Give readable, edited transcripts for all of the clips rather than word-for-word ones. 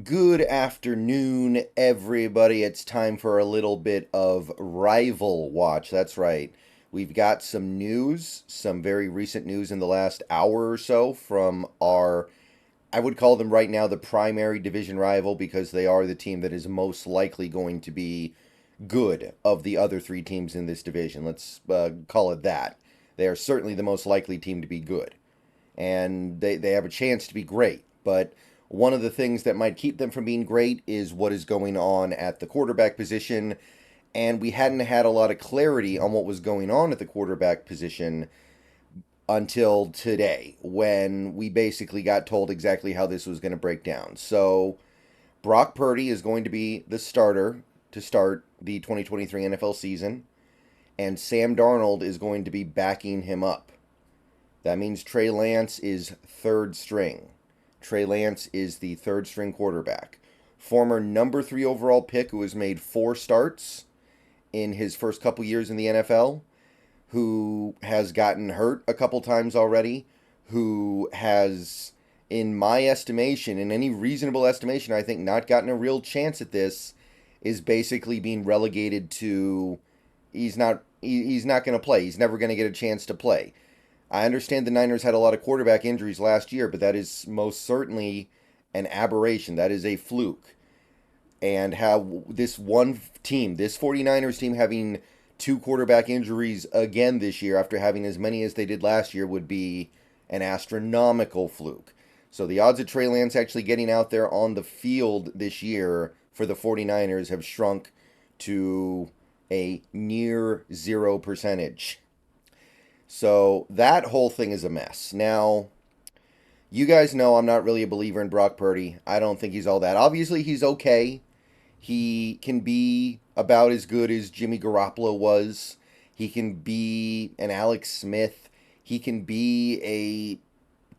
Good afternoon, everybody. It's time for a little bit of Rival Watch. That's right. We've got some news, some very recent news in the last hour or so from our, I would call them right now the primary division rival because they are the team that is most likely going to be good of the other three teams in this division. Let's call it that. They are certainly the most likely team to be good. And they have a chance to be great. But one of the things that might keep them from being great is what is going on at the quarterback position. And we hadn't had a lot of clarity on what was going on at the quarterback position until today, when we basically got told exactly how this was going to break down. So, Brock Purdy is going to be the starter to start the 2023 NFL season, and Sam Darnold is going to be backing him up. That means Trey Lance is third string. Trey Lance is the third string quarterback. Former number 3 overall pick who has made 4 starts in his first couple years in the NFL, who has gotten hurt a couple times already, who has, in my estimation, in any reasonable estimation, I think not gotten a real chance at this, is basically being relegated to he's not going to play. He's never going to get a chance to play. I understand the Niners had a lot of quarterback injuries last year, but that is most certainly an aberration. That is a fluke. And how this one team, this 49ers team, having 2 quarterback injuries again this year after having as many as they did last year would be an astronomical fluke. So the odds of Trey Lance actually getting out there on the field this year for the 49ers have shrunk to a near 0%. So that whole thing is a mess. Now, you guys know I'm not really a believer in Brock Purdy. I don't think he's all that. Obviously, he's okay. He can be about as good as Jimmy Garoppolo was. He can be an Alex Smith. He can be a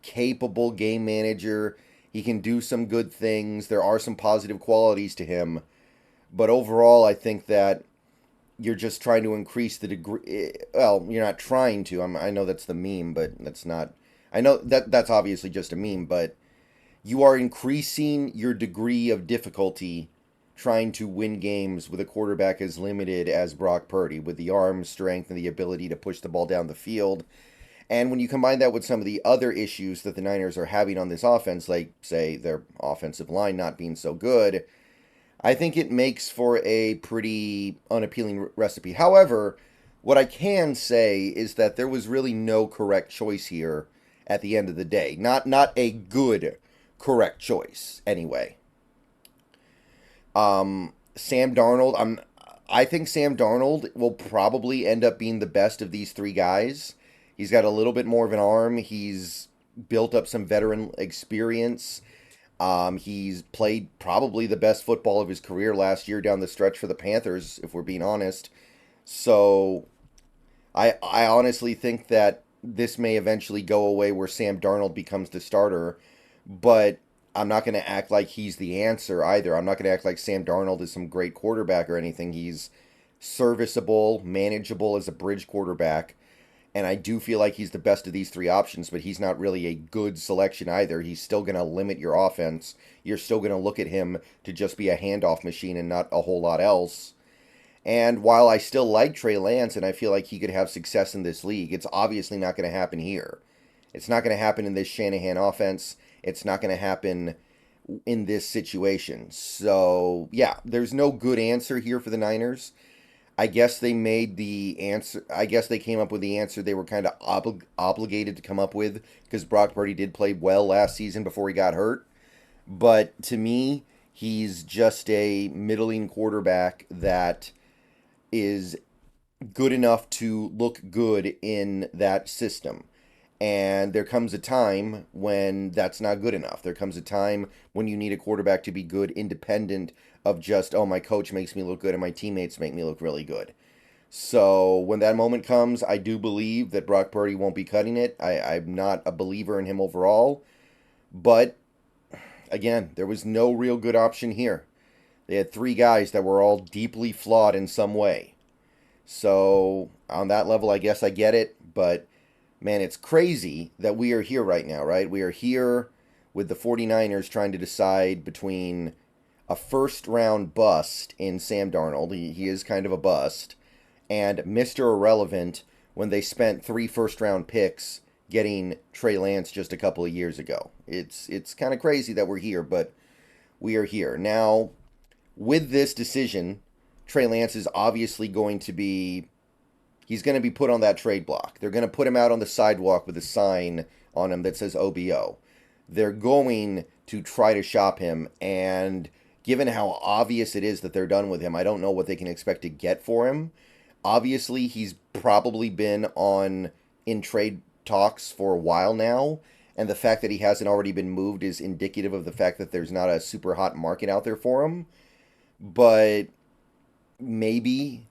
capable game manager. He can do some good things. There are some positive qualities to him. But overall, I think that you're just trying to increase the degree. Well, you're not trying to. I know that's the meme, but that's not. I know that's obviously just a meme, but you are increasing your degree of difficulty trying to win games with a quarterback as limited as Brock Purdy, with the arm strength and the ability to push the ball down the field. And when you combine that with some of the other issues that the Niners are having on this offense, like, say, their offensive line not being so good, I think it makes for a pretty unappealing recipe. However, what I can say is that there was really no correct choice here at the end of the day. Not a good correct choice, anyway. Sam Darnold, I think Sam Darnold will probably end up being the best of these 3 guys. He's got a little bit more of an arm. He's built up some veteran experience. He's played probably the best football of his career last year down the stretch for the Panthers, if we're being honest. So I honestly think that this may eventually go away where Sam Darnold becomes the starter, but I'm not going to act like he's the answer either. I'm not going to act like Sam Darnold is some great quarterback or anything. He's serviceable, manageable as a bridge quarterback. And I do feel like he's the best of these 3 options, but he's not really a good selection either. He's still going to limit your offense. You're still going to look at him to just be a handoff machine and not a whole lot else. And while I still like Trey Lance and I feel like he could have success in this league, it's obviously not going to happen here. It's not going to happen in this Shanahan offense. It's not going to happen in this situation. So, yeah, there's no good answer here for the Niners. I guess they made the answer. I guess they came up with the answer they were kind of obligated to come up with because Brock Purdy did play well last season before he got hurt. But to me, he's just a middling quarterback that is good enough to look good in that system. And there comes a time when that's not good enough. There comes a time when you need a quarterback to be good independent of just, oh, my coach makes me look good and my teammates make me look really good. So when that moment comes, I do believe that Brock Purdy won't be cutting it. I'm not a believer in him overall. But again, there was no real good option here. They had 3 guys that were all deeply flawed in some way. So on that level, I guess I get it. But man, it's crazy that we are here right now, right? We are here with the 49ers trying to decide between a first-round bust in Sam Darnold, he is kind of a bust, and Mr. Irrelevant when they spent 3 first-round picks getting Trey Lance just a couple of years ago. It's kind of crazy that we're here, but we are here. Now, with this decision, Trey Lance is obviously going to be... He's going to be put on that trade block. They're going to put him out on the sidewalk with a sign on him that says OBO. They're going to try to shop him, and given how obvious it is that they're done with him, I don't know what they can expect to get for him. Obviously, he's probably been in trade talks for a while now, and the fact that he hasn't already been moved is indicative of the fact that there's not a super hot market out there for him. But maybe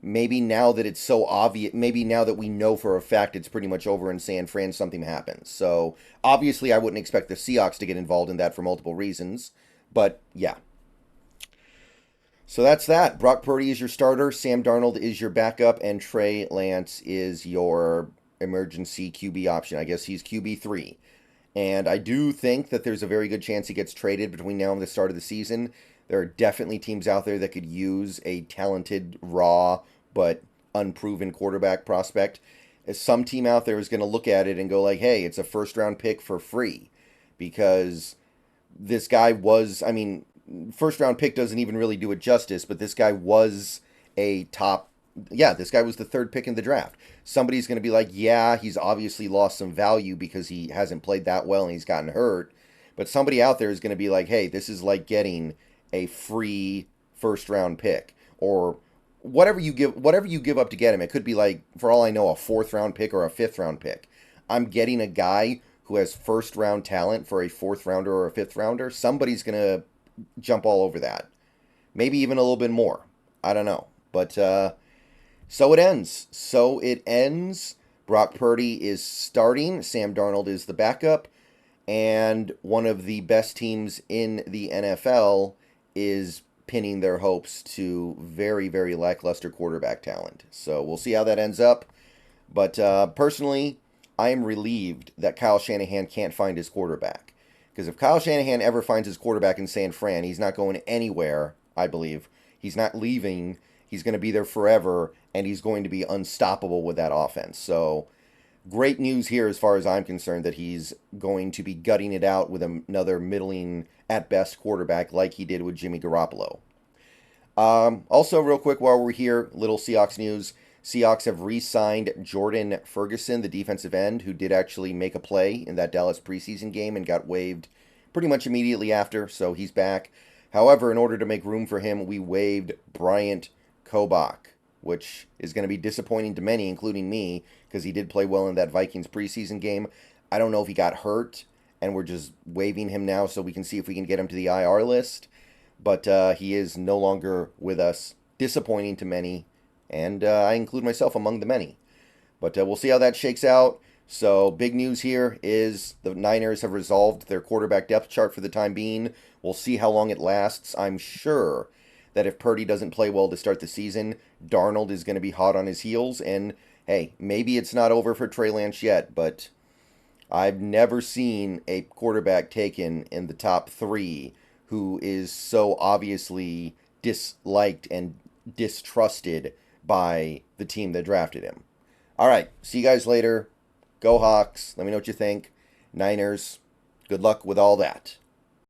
now that it's so obvious, maybe now that we know for a fact it's pretty much over in San Fran, something happens. So obviously I wouldn't expect the Seahawks to get involved in that for multiple reasons, but yeah. So that's that. Brock Purdy is your starter, Sam Darnold is your backup, and Trey Lance is your emergency QB option. I guess he's QB3. And I do think that there's a very good chance he gets traded between now and the start of the season. There are definitely teams out there that could use a talented, raw, but unproven quarterback prospect. Some team out there is going to look at it and go like, hey, it's a first-round pick for free. Because this guy was, I mean, first-round pick doesn't even really do it justice, but this guy was a top, this guy was the 3rd pick in the draft. Somebody's going to be like, yeah, he's obviously lost some value because he hasn't played that well and he's gotten hurt. But somebody out there is going to be like, hey, this is like getting a free first-round pick. Or whatever you give up to get him. It could be like, for all I know, a 4th-round pick or a 5th-round pick. I'm getting a guy who has first-round talent for a 4th-rounder or a 5th-rounder. Somebody's going to jump all over that. Maybe even a little bit more. I don't know. But so it ends. So it ends. Brock Purdy is starting. Sam Darnold is the backup. And one of the best teams in the NFL is pinning their hopes to very, very lackluster quarterback talent. So we'll see how that ends up. But personally, I am relieved that Kyle Shanahan can't find his quarterback. Because if Kyle Shanahan ever finds his quarterback in San Fran, he's not going anywhere, I believe. He's not leaving. He's going to be there forever, and he's going to be unstoppable with that offense. So great news here as far as I'm concerned that he's going to be gutting it out with another middling, at best, quarterback like he did with Jimmy Garoppolo. Also, real quick while we're here, little Seahawks news. Seahawks have re-signed Jordan Ferguson, the defensive end, who did actually make a play in that Dallas preseason game and got waived pretty much immediately after, so he's back. However, in order to make room for him, we waived Bryant Kobach, which is going to be disappointing to many, including me, because he did play well in that Vikings preseason game. I don't know if he got hurt, and we're just waiving him now so we can see if we can get him to the IR list. But he is no longer with us. Disappointing to many, and I include myself among the many. But we'll see how that shakes out. So big news here is the Niners have resolved their quarterback depth chart for the time being. We'll see how long it lasts. I'm sure that if Purdy doesn't play well to start the season, Darnold is going to be hot on his heels. And, hey, maybe it's not over for Trey Lance yet, but I've never seen a quarterback taken in the top 3 who is so obviously disliked and distrusted by the team that drafted him. All right, see you guys later. Go Hawks. Let me know what you think. Niners, good luck with all that.